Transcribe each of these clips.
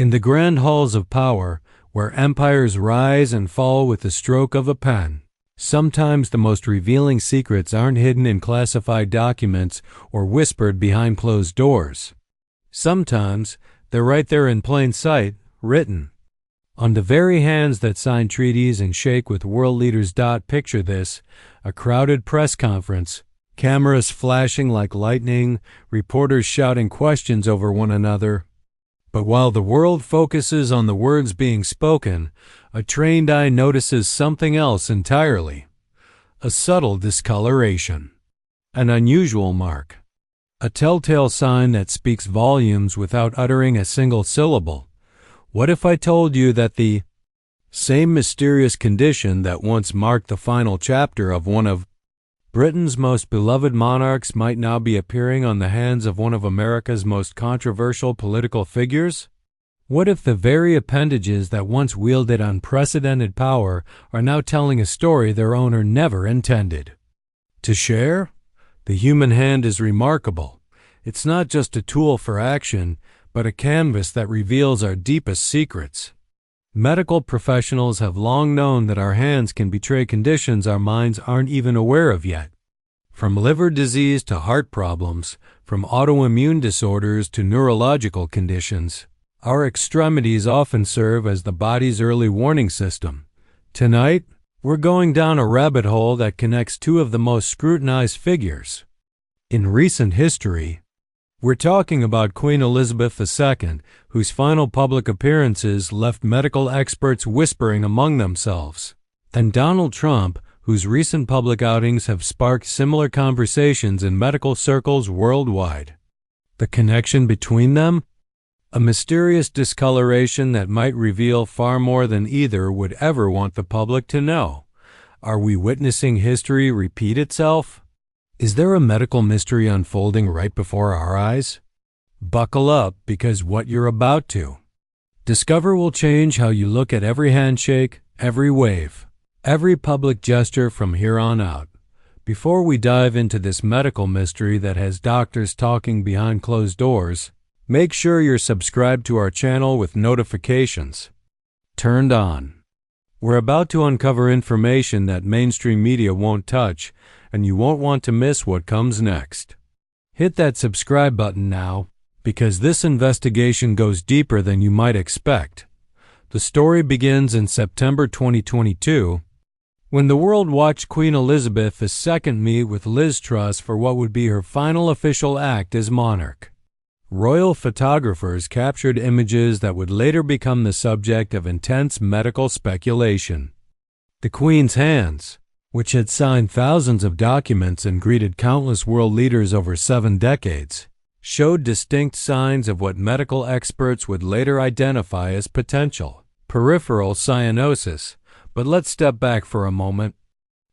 In the grand halls of power, where empires rise and fall with the stroke of a pen, sometimes the most revealing secrets aren't hidden in classified documents or whispered behind closed doors. Sometimes they're right there in plain sight, written on the very hands that sign treaties and shake with world leaders. Picture this: a crowded press conference, cameras flashing like lightning, reporters shouting questions over one another. But while the world focuses on the words being spoken, a trained eye notices something else entirely: a subtle discoloration, an unusual mark, a telltale sign that speaks volumes without uttering a single syllable. What if I told you that the same mysterious condition that once marked the final chapter of one of Britain's most beloved monarchs might now be appearing on the hands of one of America's most controversial political figures? What if the very appendages that once wielded unprecedented power are now telling a story their owner never intended to share? The human hand is remarkable. It's not just a tool for action, but a canvas that reveals our deepest secrets. Medical professionals have long known that our hands can betray conditions our minds aren't even aware of yet. From liver disease to heart problems, from autoimmune disorders to neurological conditions, our extremities often serve as the body's early warning system. Tonight, we're going down a rabbit hole that connects two of the most scrutinized figures in recent history. We're talking about Queen Elizabeth II, whose final public appearances left medical experts whispering among themselves, and Donald Trump, whose recent public outings have sparked similar conversations in medical circles worldwide. The connection between them? A mysterious discoloration that might reveal far more than either would ever want the public to know. Are we witnessing history repeat itself? Is there a medical mystery unfolding right before our eyes? Buckle up, because what you're about to discover will change how you look at every handshake, every wave, every public gesture from here on out. Before we dive into this medical mystery that has doctors talking behind closed doors, make sure you're subscribed to our channel with notifications turned on. We're about to uncover information that mainstream media won't touch, and you won't want to miss what comes next. Hit that subscribe button now, because this investigation goes deeper than you might expect. The story begins in September 2022, when the world watched Queen Elizabeth II meet with Liz Truss for what would be her final official act as monarch. Royal photographers captured images that would later become the subject of intense medical speculation. The Queen's hands, which had signed thousands of documents and greeted countless world leaders over 7 decades, showed distinct signs of what medical experts would later identify as potential peripheral cyanosis. But let's step back for a moment.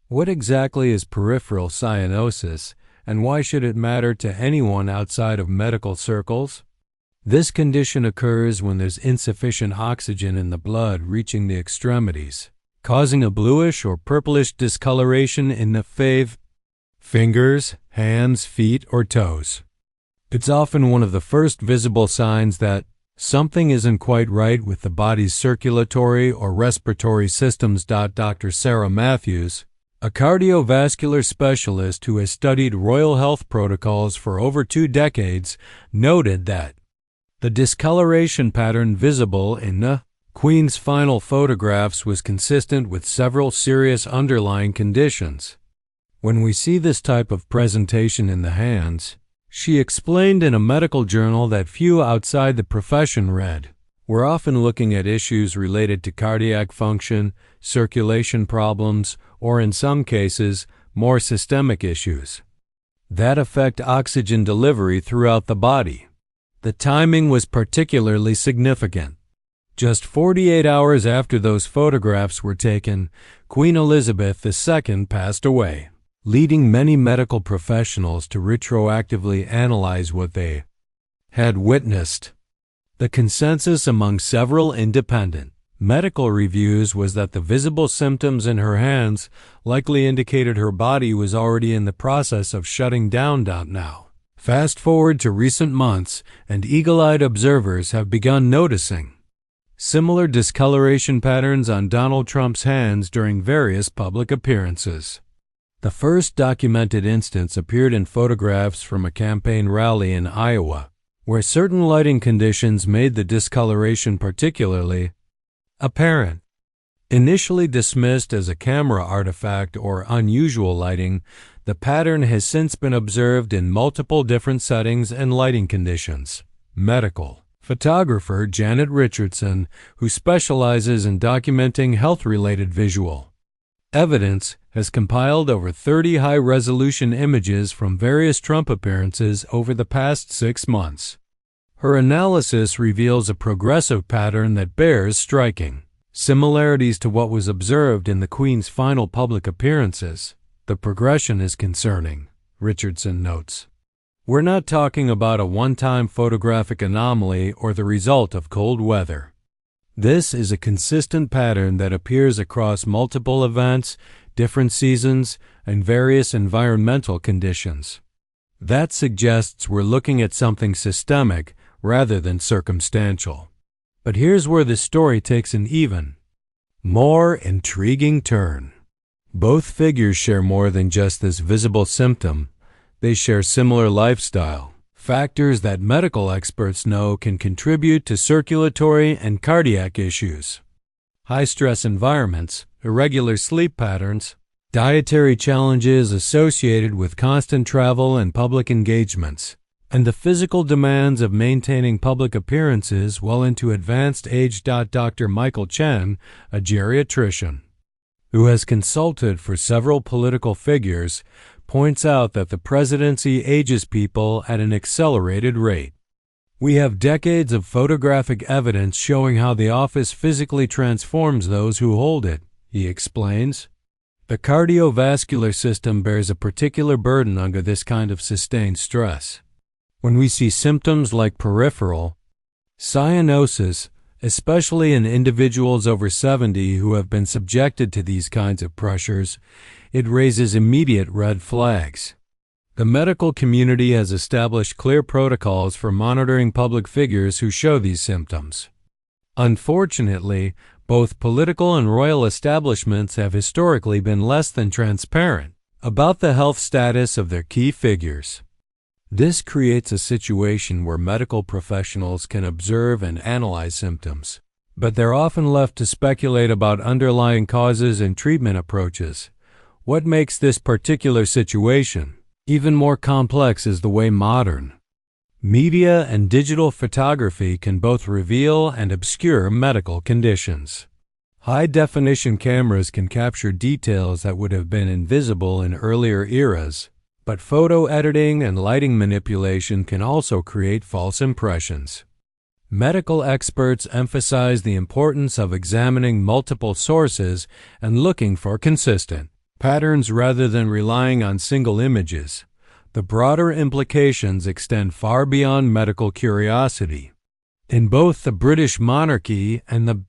What exactly is peripheral cyanosis, and why should it matter to anyone outside of medical circles? This condition occurs when there's insufficient oxygen in the blood reaching the extremities, causing a bluish or purplish discoloration in the fingers, hands, feet, or toes. It's often one of the first visible signs that something isn't quite right with the body's circulatory or respiratory systems. Dr. Sarah Matthews, a cardiovascular specialist who has studied royal health protocols for over 2 decades, noted that the discoloration pattern visible in the Queen's final photographs was consistent with several serious underlying conditions. When we see this type of presentation in the hands, she explained in a medical journal that few outside the profession read, we're often looking at issues related to cardiac function, circulation problems, or in some cases, more systemic issues that affect oxygen delivery throughout the body. The timing was particularly significant. Just 48 hours after those photographs were taken, Queen Elizabeth II passed away, leading many medical professionals to retroactively analyze what they had witnessed. The consensus among several independent medical reviews was that the visible symptoms in her hands likely indicated her body was already in the process of shutting down. Now, fast forward to recent months, and eagle-eyed observers have begun noticing Similar discoloration patterns on Donald Trump's hands during various public appearances. The first documented instance appeared in photographs from a campaign rally in Iowa, where certain lighting conditions made the discoloration particularly apparent. Initially dismissed as a camera artifact or unusual lighting, the pattern has since been observed in multiple different settings and lighting conditions. Medical photographer Janet Richardson, who specializes in documenting health-related visual evidence, has compiled over 30 high-resolution images from various Trump appearances over the past 6 months. Her analysis reveals a progressive pattern that bears striking similarities to what was observed in the Queen's final public appearances. The progression is concerning, Richardson notes. We're not talking about a one-time photographic anomaly or the result of cold weather. This is a consistent pattern that appears across multiple events, different seasons, and various environmental conditions. That suggests we're looking at something systemic rather than circumstantial. But here's where the story takes an even more intriguing turn. Both figures share more than just this visible symptom. They share similar lifestyle factors that medical experts know can contribute to circulatory and cardiac issues. High-stress environments, irregular sleep patterns, dietary challenges associated with constant travel and public engagements, and the physical demands of maintaining public appearances well into advanced age. Dr. Michael Chen, a geriatrician who has consulted for several political figures, points out that the presidency ages people at an accelerated rate. We have decades of photographic evidence showing how the office physically transforms those who hold it, he explains. The cardiovascular system bears a particular burden under this kind of sustained stress. When we see symptoms like peripheral cyanosis, especially in individuals over 70 who have been subjected to these kinds of pressures, it raises immediate red flags. The medical community has established clear protocols for monitoring public figures who show these symptoms. Unfortunately, both political and royal establishments have historically been less than transparent about the health status of their key figures. This creates a situation where medical professionals can observe and analyze symptoms, but they're often left to speculate about underlying causes and treatment approaches. What makes this particular situation even more complex is the way modern media and digital photography can both reveal and obscure medical conditions. High-definition cameras can capture details that would have been invisible in earlier eras, but photo editing and lighting manipulation can also create false impressions. Medical experts emphasize the importance of examining multiple sources and looking for consistent patterns rather than relying on single images. The broader implications extend far beyond medical curiosity. In both the British monarchy and the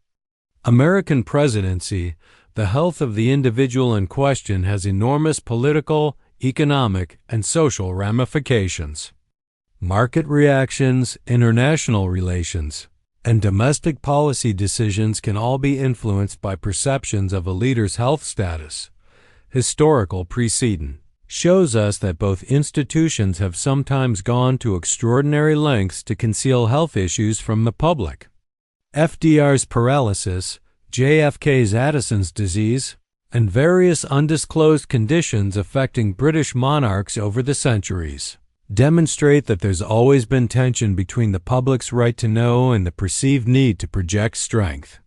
American presidency, the health of the individual in question has enormous political, economic, and social ramifications. Market reactions, international relations, and domestic policy decisions can all be influenced by perceptions of a leader's health status. Historical precedent shows us that both institutions have sometimes gone to extraordinary lengths to conceal health issues from the public. FDR's paralysis, JFK's Addison's disease, and various undisclosed conditions affecting British monarchs over the centuries demonstrate that there's always been tension between the public's right to know and the perceived need to project strength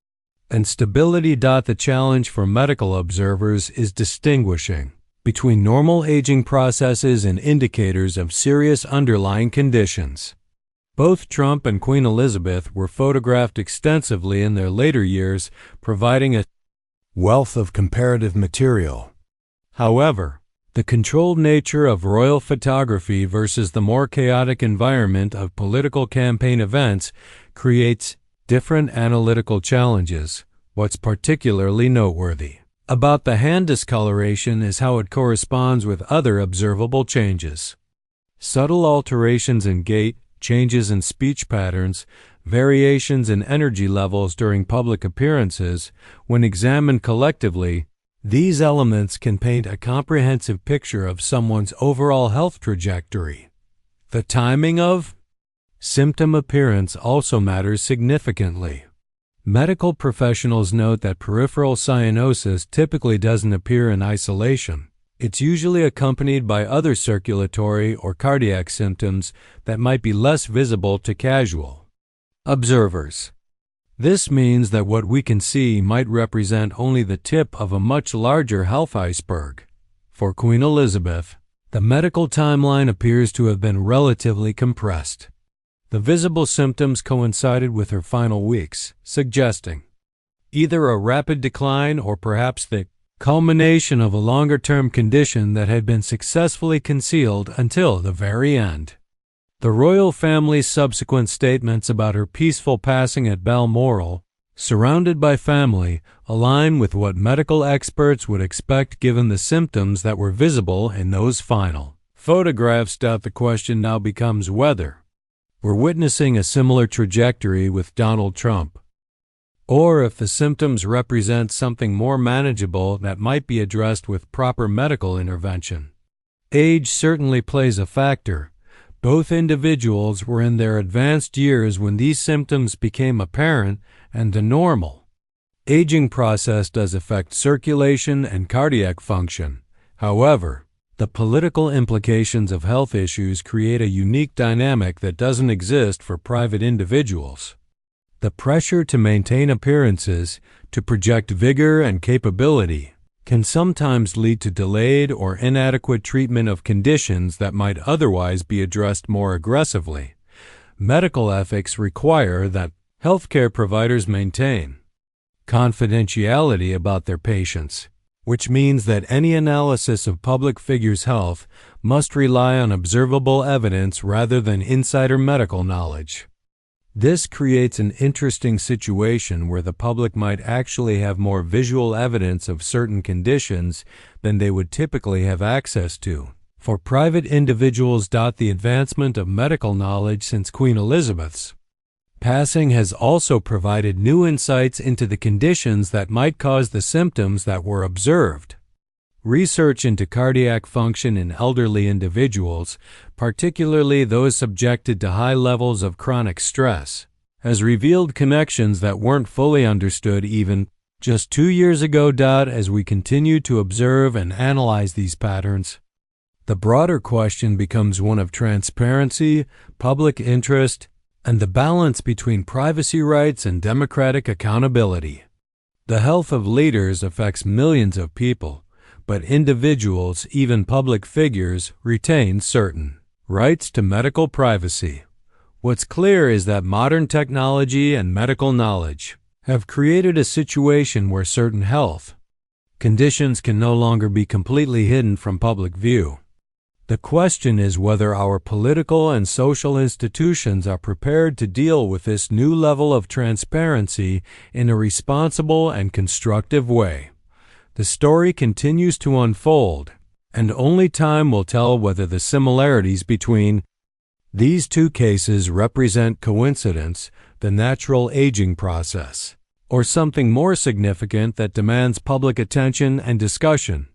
and stability. The challenge for medical observers is distinguishing between normal aging processes and indicators of serious underlying conditions. Both Trump and Queen Elizabeth were photographed extensively in their later years, providing a wealth of comparative material. However, the controlled nature of royal photography versus the more chaotic environment of political campaign events creates different analytical challenges. What's particularly noteworthy about the hand discoloration is how it corresponds with other observable changes. Subtle alterations in gait, changes in speech patterns, variations in energy levels during public appearances, when examined collectively, these elements can paint a comprehensive picture of someone's overall health trajectory. The timing of symptom appearance also matters significantly. Medical professionals note that peripheral cyanosis typically doesn't appear in isolation. It's usually accompanied by other circulatory or cardiac symptoms that might be less visible to casual observers. This means that what we can see might represent only the tip of a much larger health iceberg. For Queen Elizabeth, the medical timeline appears to have been relatively compressed. The visible symptoms coincided with her final weeks, suggesting either a rapid decline or perhaps the culmination of a longer-term condition that had been successfully concealed until the very end. The royal family's subsequent statements about her peaceful passing at Balmoral, surrounded by family, align with what medical experts would expect given the symptoms that were visible in those final photographs. The question now becomes whether we're witnessing a similar trajectory with Donald Trump, or if the symptoms represent something more manageable that might be addressed with proper medical intervention. Age certainly plays a factor. Both individuals were in their advanced years when these symptoms became apparent and the normal aging process does affect circulation and cardiac function. However, the political implications of health issues create a unique dynamic that doesn't exist for private individuals. The pressure to maintain appearances, to project vigor and capability, can sometimes lead to delayed or inadequate treatment of conditions that might otherwise be addressed more aggressively. Medical ethics require that healthcare providers maintain confidentiality about their patients, which means that any analysis of public figures' health must rely on observable evidence rather than insider medical knowledge. This creates an interesting situation where the public might actually have more visual evidence of certain conditions than they would typically have access to. For private individuals, the advancement of medical knowledge since Queen Elizabeth's passing has also provided new insights into the conditions that might cause the symptoms that were observed. Research into cardiac function in elderly individuals, particularly those subjected to high levels of chronic stress, has revealed connections that weren't fully understood even just 2 years ago. As we continue to observe and analyze these patterns, the broader question becomes one of transparency, public interest, and the balance between privacy rights and democratic accountability. The health of leaders affects millions of people, but individuals, even public figures, retain certain rights to medical privacy. What's clear is that modern technology and medical knowledge have created a situation where certain health conditions can no longer be completely hidden from public view. The question is whether our political and social institutions are prepared to deal with this new level of transparency in a responsible and constructive way. The story continues to unfold, and only time will tell whether the similarities between these two cases represent coincidence, the natural aging process, or something more significant that demands public attention and discussion.